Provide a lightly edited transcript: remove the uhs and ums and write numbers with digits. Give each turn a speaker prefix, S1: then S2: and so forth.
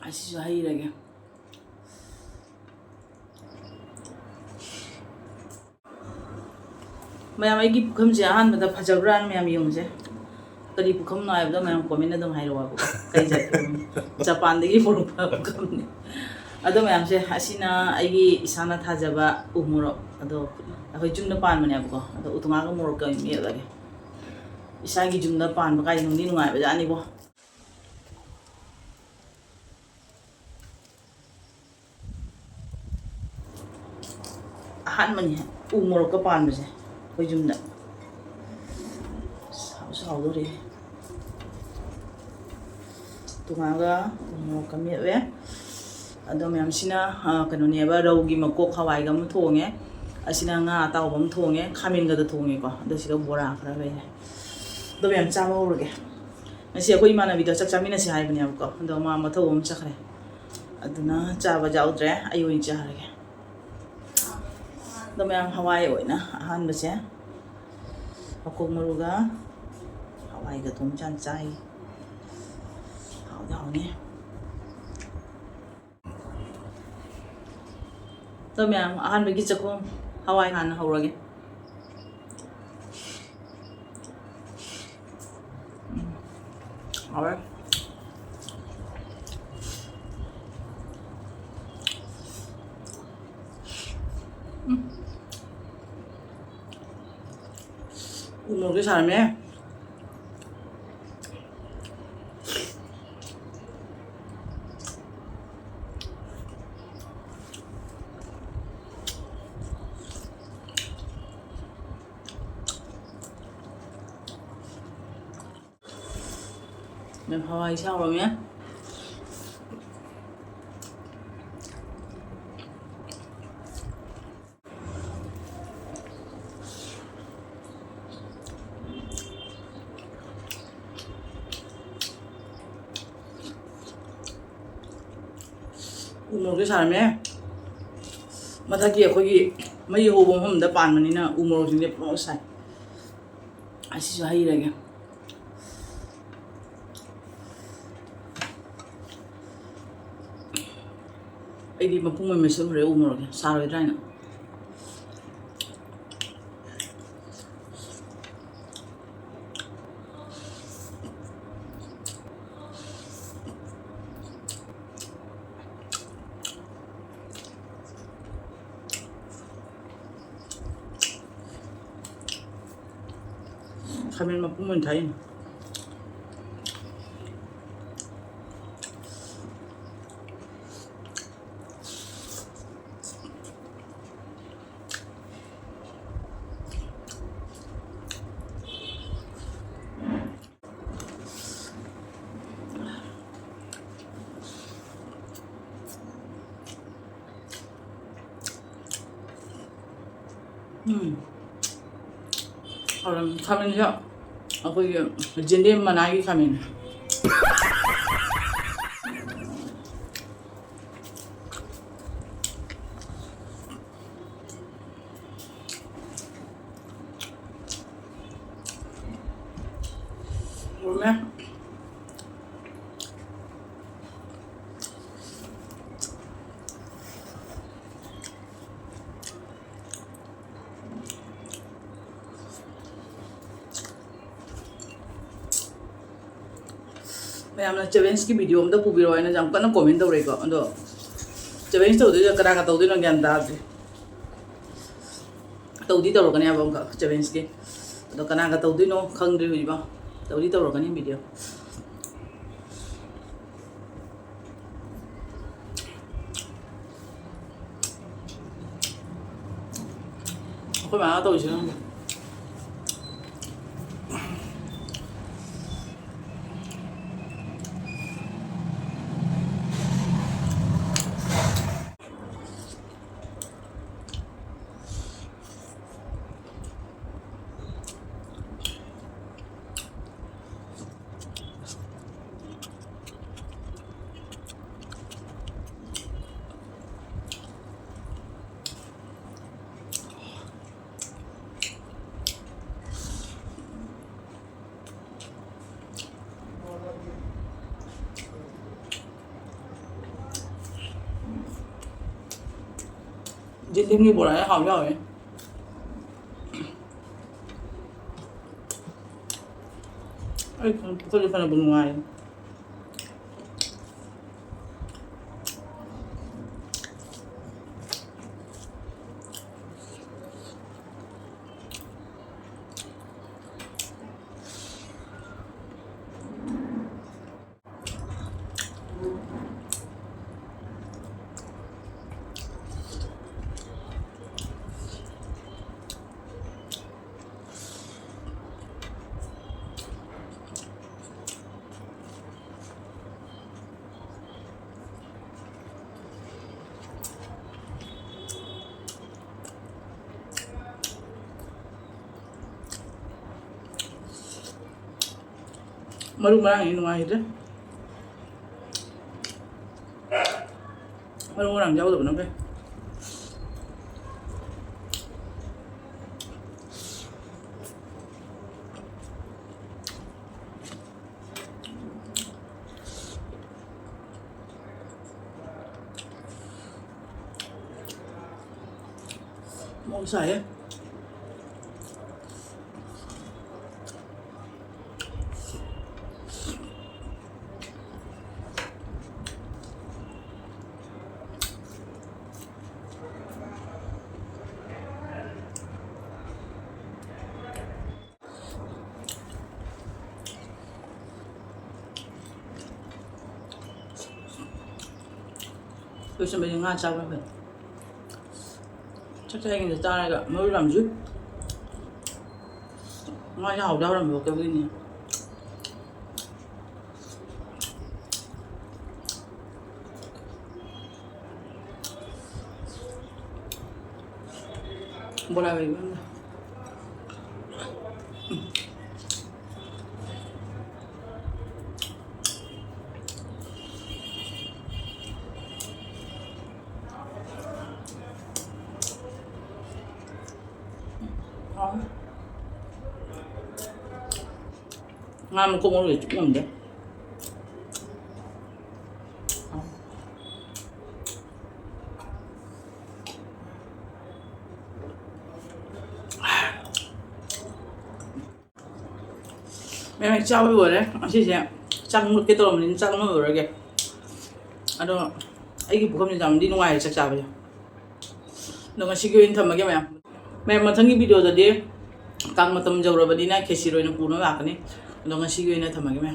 S1: ꯑꯁꯤꯁꯨ ꯍꯩꯔꯒꯦ ꯃꯌꯥꯝ ꯑꯩꯒꯤ ꯄꯨꯈꯝꯁꯦ ꯑꯍꯥꯟꯕꯗ ꯐꯖꯕ꯭ꯔꯥꯅ ꯃꯌꯥꯝ ꯌꯦꯡꯉꯨꯁꯦ ꯀꯔꯤ ꯄꯨꯈꯝꯅꯣ ꯍꯥꯏꯕꯗꯣ ꯃꯌꯥꯝ ꯀꯣꯃꯦꯟ ꯑꯗꯨꯝ ꯍꯥꯏꯔꯛꯑꯣꯕꯀꯣ ꯀꯩ ꯖꯄꯥꯟꯗꯒꯤ ꯄꯨꯔꯛꯄ ꯄꯨꯈꯝꯅꯤ ꯑꯗꯣ ꯃꯌꯥꯝꯁꯦ ꯑꯁꯤꯅ ꯑꯩꯒꯤ ꯏꯁꯥꯅ ꯊꯥꯖꯕ ꯎ ꯃꯣꯔꯣꯛ ꯑꯗꯣ ꯑꯩꯈꯣꯏ ꯆꯨꯝꯅ ꯄꯥꯟꯕꯅꯦꯕꯀꯣ ꯑꯗꯣ ꯎꯊꯉꯥꯒ ꯃꯣꯔꯣꯛꯀ ꯃꯦꯠꯂꯒꯦ ꯏꯁꯥꯒꯤ ꯌꯨꯝꯗ ꯄꯥꯟꯕ ꯀꯥꯏꯗ ꯅꯨꯡꯗꯤ ꯅꯨꯡꯉꯥꯏꯕꯖꯥꯠꯅꯤꯀꯣ ꯑꯍꯥꯟꯕꯅꯤ ꯎ ꯃꯣꯔꯣꯛꯀ ꯄꯥꯟꯕꯁꯦ ꯑꯩꯈꯣꯏ ꯌꯨꯝꯗ ꯍꯥꯎꯁꯨ ꯍꯥꯎꯗꯣꯔꯤ ꯇꯨꯉꯥꯒ ꯎ ꯃꯣꯔꯣꯛꯀ ꯃꯦꯠꯂꯦ ꯑꯗꯣ ꯃꯌꯥꯝꯁꯤꯅ ꯀꯩꯅꯣꯅꯦꯕ ꯔꯧꯒꯤ ꯃꯀꯣꯛ ꯍꯋꯥꯏꯒ ꯑꯃ ꯊꯣꯡꯉꯦ ꯑꯁꯤꯅ ꯉꯥ ꯑꯇꯥꯎꯕ ꯑꯃ ꯊꯣꯡꯉꯦ ꯈꯥꯃꯦꯟꯒꯗ ꯊꯣꯡꯉꯦꯀꯣ ꯑꯗꯣ ꯁꯤꯒ ꯕꯣꯔꯥ ꯈꯔ ꯂꯩꯔꯦ ꯑꯗꯣ ꯃꯌꯥꯝ ꯆꯥꯕ ꯍꯧꯔꯒꯦ ꯉꯁꯤ ꯑꯩꯈꯣꯏ ꯏꯃꯥꯟꯅꯕꯤꯗꯣ ꯆꯥꯛ ꯆꯥꯃꯤꯟꯅꯁꯤ ꯍꯥꯏꯕꯅꯦꯕꯀꯣ ꯑꯗꯣ ꯃꯥ ꯃꯊꯧ ꯑꯃ ꯆꯠꯈ꯭ꯔꯦ ꯑꯗꯨꯅ ꯆꯥꯕ ꯌꯥꯎꯗ꯭ꯔꯦ ꯑꯩ ꯑꯣꯏꯅ ꯆꯥꯔꯒꯦ ꯑꯗꯣ ꯃꯌꯥꯝ ꯍꯋꯥꯏ ꯑꯣꯏꯅ ꯑꯍꯥꯟꯕꯁꯦ ꯃꯀꯣꯛ ꯃꯔꯨꯒ ꯍꯋꯥꯏꯒ ꯊꯣꯡꯖꯥꯟ ꯆꯥꯏ ꯍꯥꯎꯗꯤ ꯍꯥꯎꯅꯤ ꯑꯗꯣ ꯃꯌꯥꯝ ꯑꯍꯥꯟꯕꯒꯤ ꯆꯥꯛꯈꯨꯝ ꯍꯋꯥꯏ ꯍꯥꯟꯅ ꯍꯧꯔꯒꯦ ꯍꯥꯎꯔꯦ ꯎ ꯃꯣꯔꯣꯛꯁꯦ ꯁꯥꯔꯝꯃꯦ ꯃꯌꯥꯝ ꯍꯋꯥꯏꯁꯦ ꯍꯥꯎꯔꯝꯃꯦ ꯎ ꯃꯣꯔꯣꯛꯁꯦ ꯁꯥꯔꯝꯃꯦ ꯃꯊꯛꯀꯤ ꯑꯩꯈꯣꯏꯒꯤ ꯃꯩ ꯍꯧꯕ ꯃꯐꯝꯗ ꯄꯥꯟꯕꯅꯤꯅ ꯎ ꯃꯣꯔꯣꯛꯁꯤꯡꯁꯦ ꯄꯨꯡꯃꯣꯛ ꯁꯥꯏ ꯑꯁꯤꯁꯨ ꯍꯩꯔꯒꯦ ꯑꯩꯗꯤ ꯃꯄꯨꯡ ꯑꯣꯏꯅ ꯃꯦꯠꯁꯤꯜꯂꯨꯔꯦ ꯎ ꯃꯣꯔꯣꯛꯁꯦ ꯁꯥꯔꯣꯏꯗ꯭ꯔꯥ ꯍꯥꯏꯅ ꯈꯥꯃꯦꯟ ꯃꯄꯨꯝ ꯑꯣꯏꯅ ꯊꯥꯛꯏꯅꯦ ꯈꯥꯃꯦꯟꯁꯦ ꯑꯩꯈꯣꯏꯒꯤ ꯖꯦꯟꯗꯦꯝ ꯃꯅꯥꯒꯤ ꯈꯥꯃꯦꯟ ꯍꯥꯎꯔꯝꯃꯦ ꯃꯌꯥꯝꯅ ꯆꯦꯂꯦꯟꯖꯀꯤ ꯚꯤꯗꯤꯑꯣ ꯑꯝꯇ ꯄꯨꯕꯤꯔꯛꯑꯣ ꯍꯥꯏꯅ ꯌꯥꯝ ꯀꯟꯅ ꯀꯣꯃꯦꯟ ꯇꯧꯔꯛꯏꯀꯣ ꯑꯗꯣ ꯆꯦꯂꯦꯟꯖ ꯇꯧꯗꯣꯏꯁꯦ ꯀꯅꯥꯒ ꯇꯧꯗꯣꯏꯅꯣ ꯒ꯭ꯌꯥꯟ ꯇꯥꯗ꯭ꯔꯤ ꯇꯧꯗꯤ ꯇꯧꯔꯛꯀꯅꯤ ꯍꯥꯏꯕ ꯑꯃꯈꯛ ꯆꯦꯂꯦꯟꯖꯀꯤ ꯑꯗꯣ ꯀꯅꯥꯒ ꯇꯧꯗꯣꯏꯅꯣ ꯈꯪꯗ꯭ꯔꯤ ꯍꯧꯖꯤꯛꯐꯥꯎ ꯇꯧꯗꯤ ꯇꯧꯔꯛꯀꯅꯤ ꯚꯤꯗꯤꯑꯣ ꯑꯩꯈꯣꯏ ꯃꯥꯒ ꯇꯧꯔꯤꯁꯤꯅ ꯈꯪꯗꯦ Dinh thêm như bộ này hỏng rồi. Ê, tôi đi phần ở bên ngoài. Marungan ini nunggu itu. Marungan jauh tuh benar. Mau saya. Tôi sẽ bị ngang sao vậy? Chắc chắn người ta này cả mới làm giúp. Ngoài ra học đâu làm được cái gì nhỉ? Bộ này vậy. Nga mà cũng có người chụp làm đấy. Mẹ chào với buổi đấy, chị trăng một cái tôm đến trăng nó rồi kìa. Đó, ấy cái bụng không làm đi ngoài chắc chắn vậy. Nó mà xin thầm mà cái mẹ mà thằng cái video rồi đi, càng mà tầm giờ rồi đi này khi xí rồi nó cuốn nó vào cái này, nó mà xin thầm mà cái